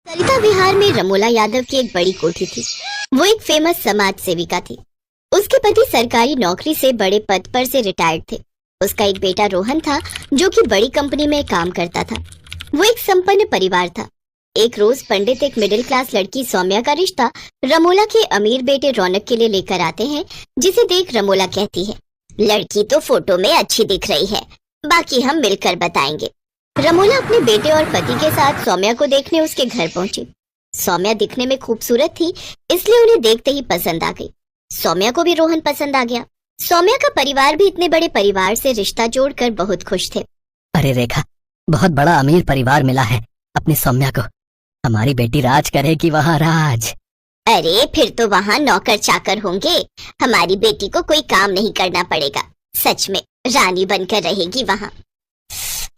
सरिता विहार में रमोला यादव की एक बड़ी कोठी थी। वो एक फेमस समाज सेविका थी। उसके पति सरकारी नौकरी से बड़े पद पर से रिटायर्ड थे। उसका एक बेटा रोहन था जो कि बड़ी कंपनी में काम करता था। वो एक संपन्न परिवार था। एक रोज पंडित एक मिडिल क्लास लड़की सौम्या का रिश्ता रमोला के अमीर बेटे रौनक के लिए लेकर आते हैं, जिसे देख रमोला कहती है, लड़की तो फोटो में अच्छी दिख रही है, बाकी हम मिलकर बताएंगे। रमोला अपने बेटे और पति के साथ सौम्या को देखने उसके घर पहुंची। सौम्या दिखने में खूबसूरत थी, इसलिए उन्हें देखते ही पसंद आ गई। सौम्या को भी रोहन पसंद आ गया। सौम्या का परिवार भी इतने बड़े परिवार से रिश्ता जोड़कर बहुत खुश थे। अरे रेखा, बहुत बड़ा अमीर परिवार मिला है अपनी सौम्या को। हमारी बेटी राज करेगी वहाँ राज। अरे फिर तो वहाँ नौकर चाकर होंगे, हमारी बेटी को कोई काम नहीं करना पड़ेगा। सच में रानी बनकर रहेगी वहाँ।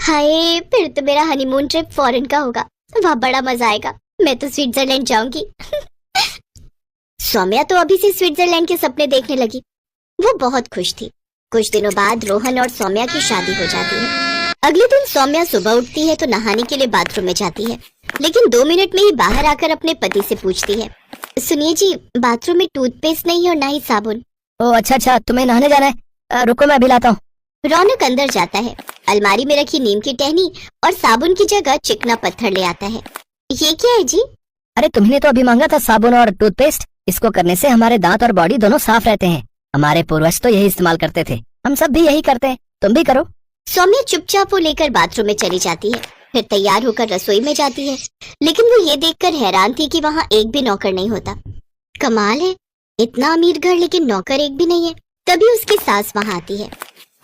हाय, फिर तो मेरा हनीमून ट्रिप फॉरेन का होगा, वहाँ बड़ा मजा आएगा। मैं तो स्विट्जरलैंड जाऊंगी। सौम्या तो अभी से स्विट्जरलैंड के सपने देखने लगी। वो बहुत खुश थी। कुछ दिनों बाद रोहन और सौम्या की शादी हो जाती है। अगले दिन सौम्या सुबह उठती है तो नहाने के लिए बाथरूम में जाती है, लेकिन 2 मिनट में ही बाहर आकर अपने पति से पूछती है, सुनिए जी, बाथरूम में टूथपेस्ट नहीं है और ना ही साबुन। ओ अच्छा, तुम्हें नहाने जाना है? रुको मैं अभी लाता हूँ। रौनक अंदर जाता है, अलमारी में रखी नीम की टहनी और साबुन की जगह चिकना पत्थर ले आता है। ये क्या है जी? अरे तुम्ही तो अभी मांगा था साबुन और टूथपेस्ट। इसको करने से हमारे दांत और बॉडी दोनों साफ रहते हैं। हमारे पूर्वज तो यही इस्तेमाल करते थे, हम सब भी यही करते हैं, तुम भी करो। सौम्या चुपचाप वो लेकर बाथरूम में चली जाती है, फिर तैयार होकर रसोई में जाती है, लेकिन वो ये देखकर हैरान थी कि वहाँ एक भी नौकर नहीं होता। कमाल है, इतना अमीर घर लेकिन नौकर एक भी नहीं है। तभी उसकी सास वहाँ आती है।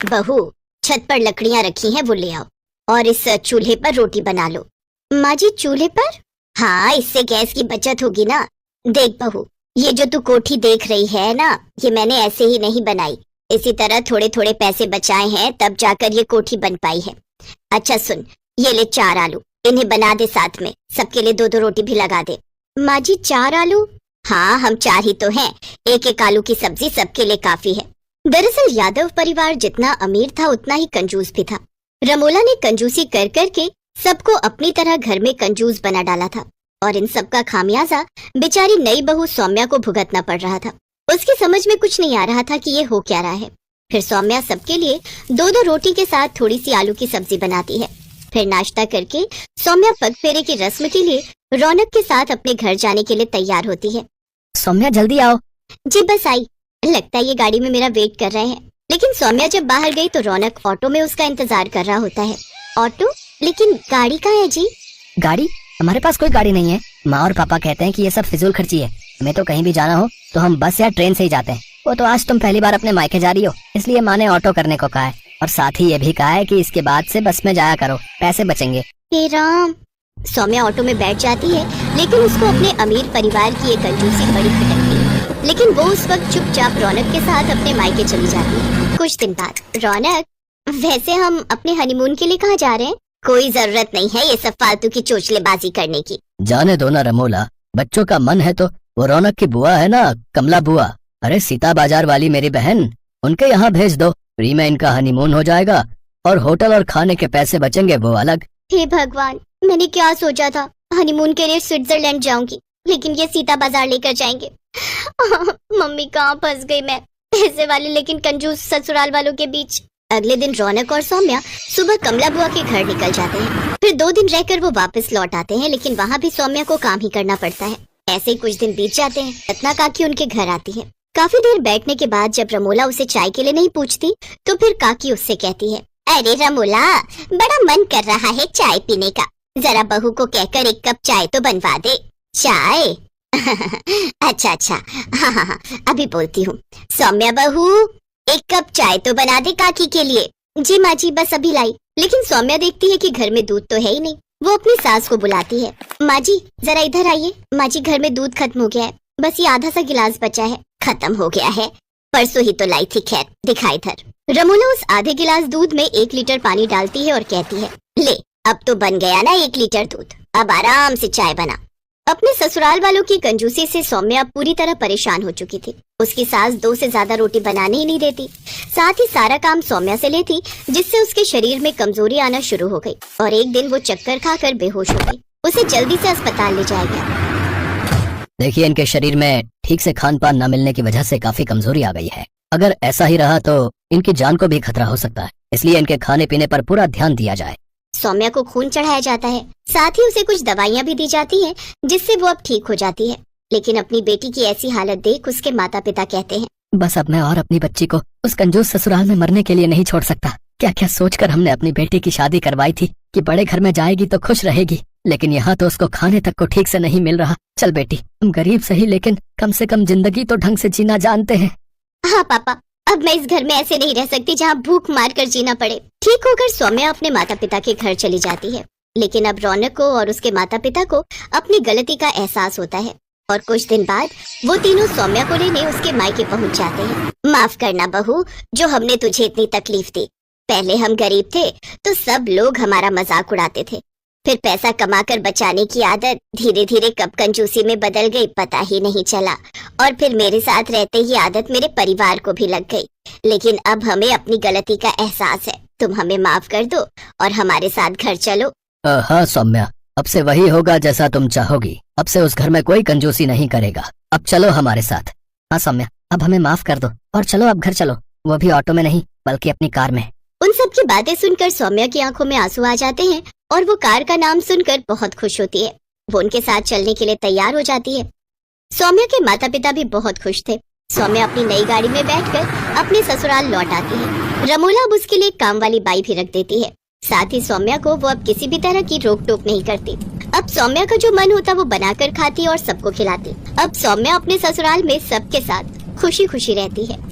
बहू, छत पर लकड़ियाँ रखी हैं, वो ले आओ और इस चूल्हे पर रोटी बना लो। माँ जी, चूल्हे पर? हाँ, इससे गैस की बचत होगी ना। देख बहू, ये जो तू कोठी देख रही है ना, ये मैंने ऐसे ही नहीं बनाई। इसी तरह थोड़े थोड़े पैसे बचाए हैं, तब जाकर ये कोठी बन पाई है। अच्छा सुन, ये ले 4 आलू, इन्हें बना दे साथ में, सबके लिए 2-2 रोटी भी लगा दे। माँ जी, 4 आलू? हाँ, हम 4 ही तो हैं, 1-1 आलू की सब्जी सबके लिए काफी है। दरअसल यादव परिवार जितना अमीर था उतना ही कंजूस भी था। रमोला ने कंजूसी कर करके सबको अपनी तरह घर में कंजूस बना डाला था, और इन सब का खामियाजा बेचारी नई बहू सौम्या को भुगतना पड़ रहा था। उसकी समझ में कुछ नहीं आ रहा था कि ये हो क्या रहा है। फिर सौम्या सबके लिए 2-2 रोटी के साथ थोड़ी सी आलू की सब्जी बनाती है। फिर नाश्ता करके सौम्या पग फेरे की रस्म के लिए रौनक के साथ अपने घर जाने के लिए तैयार होती है। सौम्या जल्दी आओ। जी बस आई। लगता है ये गाड़ी में मेरा वेट कर रहे हैं। लेकिन सौम्या जब बाहर गई तो रौनक ऑटो में उसका इंतजार कर रहा होता है। ऑटो? लेकिन गाड़ी कहाँ है जी? गाड़ी? हमारे पास कोई गाड़ी नहीं है। माँ और पापा कहते हैं कि ये सब फिजूल खर्ची है। हमें तो कहीं भी जाना हो तो हम बस या ट्रेन से ही जाते हैं। वो तो आज तुम पहली बार अपने मायके जा रही हो, इसलिए माँ ने ऑटो करने को कहा है, और साथ ही ये भी कहा है कि इसके बाद से बस में जाया करो, पैसे बचेंगे। हे राम। सौम्या ऑटो में बैठ जाती है, लेकिन उसको अपने अमीर परिवार की एक कंजूसी बड़ी खटकती है। लेकिन वो उस वक्त चुपचाप रौनक के साथ अपने मायके चली जाती है। कुछ दिन बाद, रौनक, वैसे हम अपने हनीमून के लिए कहाँ जा रहे हैं? कोई जरूरत नहीं है ये सब फालतू की चोचलेबाजी करने की। जाने दो ना रमोला, बच्चों का मन है तो। वो रौनक की बुआ है ना, कमला बुआ, अरे सीता बाजार वाली मेरी बहन, उनके यहाँ भेज दो। फ्री में इनका हनीमून हो जाएगा और होटल और खाने के पैसे बचेंगे वो अलग। हे भगवान, मैंने क्या सोचा था, हनीमून के लिए स्विट्जरलैंड जाऊंगी, लेकिन ये सीता बाजार लेकर जाएंगे। मम्मी, कहाँ फंस गई मैं, पैसे वाले लेकिन कंजूस ससुराल वालों के बीच। अगले दिन रौनक और सौम्या सुबह कमला बुआ के घर निकल जाते हैं। फिर 2 दिन रहकर वो वापस लौट आते हैं, लेकिन वहाँ भी सौम्या को काम ही करना पड़ता है। ऐसे ही कुछ दिन बीत जाते हैं। रत्ना काकी उनके घर आती है। काफी देर बैठने के बाद जब रमोला उसे चाय के लिए नहीं पूछती, तो फिर काकी उससे कहती है, अरे रमोला, बड़ा मन कर रहा है चाय पीने का, जरा बहू को कहकर 1 कप चाय तो बनवा दे। चाय? अच्छा, हाँ, अभी बोलती हूँ। सौम्या बहू, 1 कप चाय तो बना दे काकी के लिए। जी माँ जी, बस अभी लाई। लेकिन सौम्या देखती है कि घर में दूध तो है ही नहीं। वो अपनी सास को बुलाती है, माँ जी जरा इधर आइए। माँ जी, घर में दूध खत्म हो गया है, बस ये आधा सा गिलास बचा है। खत्म हो गया है? परसों ही तो लाई थी, खैर दिखा इधर। रमोला उस आधे गिलास दूध में 1 लीटर पानी डालती है और कहती है, ले, अब तो बन गया ना 1 लीटर दूध, अब आराम से चाय बना। अपने ससुराल वालों की कंजूसी से सौम्या पूरी तरह परेशान हो चुकी थी। उसकी सास 2 से ज्यादा रोटी बनाने ही नहीं देती, साथ ही सारा काम सौम्या से लेती, जिससे उसके शरीर में कमजोरी आना शुरू हो गई और एक दिन वो चक्कर खाकर बेहोश हो गई। उसे जल्दी से अस्पताल ले जाया गया। देखिए, इनके शरीर में ठीक से खान पान न मिलने की वजह से काफी कमजोरी आ गई है। अगर ऐसा ही रहा तो इनकी जान को भी खतरा हो सकता है, इसलिए इनके खाने पीने पर पूरा ध्यान दिया जाए। सौम्या को खून चढ़ाया जाता है, साथ ही उसे कुछ दवाइयाँ भी दी जाती हैं, जिससे वो अब ठीक हो जाती है। लेकिन अपनी बेटी की ऐसी हालत देख उसके माता पिता कहते हैं, बस अब मैं और अपनी बच्ची को उस कंजूस ससुराल में मरने के लिए नहीं छोड़ सकता। क्या क्या सोचकर हमने अपनी बेटी की शादी करवाई थी कि बड़े घर में जाएगी तो खुश रहेगी, लेकिन यहाँ तो उसको खाने तक को ठीक से नहीं मिल रहा। चल बेटी, हम गरीब सही लेकिन कम से कम जिंदगी तो ढंग से जीना जानते हैं। हाँ पापा, अब मैं इस घर में ऐसे नहीं रह सकती जहाँ भूख मार कर जीना पड़े। ठीक होकर सौम्या अपने माता पिता के घर चली जाती है, लेकिन अब रौनक को और उसके माता पिता को अपनी गलती का एहसास होता है और कुछ दिन बाद वो तीनों सौम्या को लेने उसके मायके पहुंच जाते हैं। माफ करना बहू, जो हमने तुझे इतनी तकलीफ दी। पहले हम गरीब थे तो सब लोग हमारा मजाक उड़ाते थे, फिर पैसा कमाकर बचाने की आदत धीरे धीरे कब कंजूसी में बदल गई पता ही नहीं चला, और फिर मेरे साथ रहते ही आदत मेरे परिवार को भी लग गई। लेकिन अब हमें अपनी गलती का एहसास है, तुम हमें माफ कर दो और हमारे साथ घर चलो। हाँ सौम्या, अब से वही होगा जैसा तुम चाहोगी। अब से उस घर में कोई कंजूसी नहीं करेगा। अब चलो हमारे साथ। हाँ सौम्या, अब हमें माफ कर दो और चलो अब घर चलो, वो भी ऑटो में नहीं बल्कि अपनी कार में। उन सब की बातें सुनकर सौम्या की आंखों में आंसू आ जाते हैं और वो कार का नाम सुनकर बहुत खुश होती है। वो उनके साथ चलने के लिए तैयार हो जाती है। सौम्या के माता पिता भी बहुत खुश थे। सौम्या अपनी नई गाड़ी में बैठकर अपने ससुराल लौट आती है। रमोला अब उसके लिए काम वाली बाई भी रख देती है। साथ ही सौम्या को वो अब किसी भी तरह की रोक टोक नहीं करती। अब सौम्या का जो मन होता वो बनाकर खाती और सबको खिलाती। अब सौम्या अपने ससुराल में सबके साथ खुशी खुशी रहती है।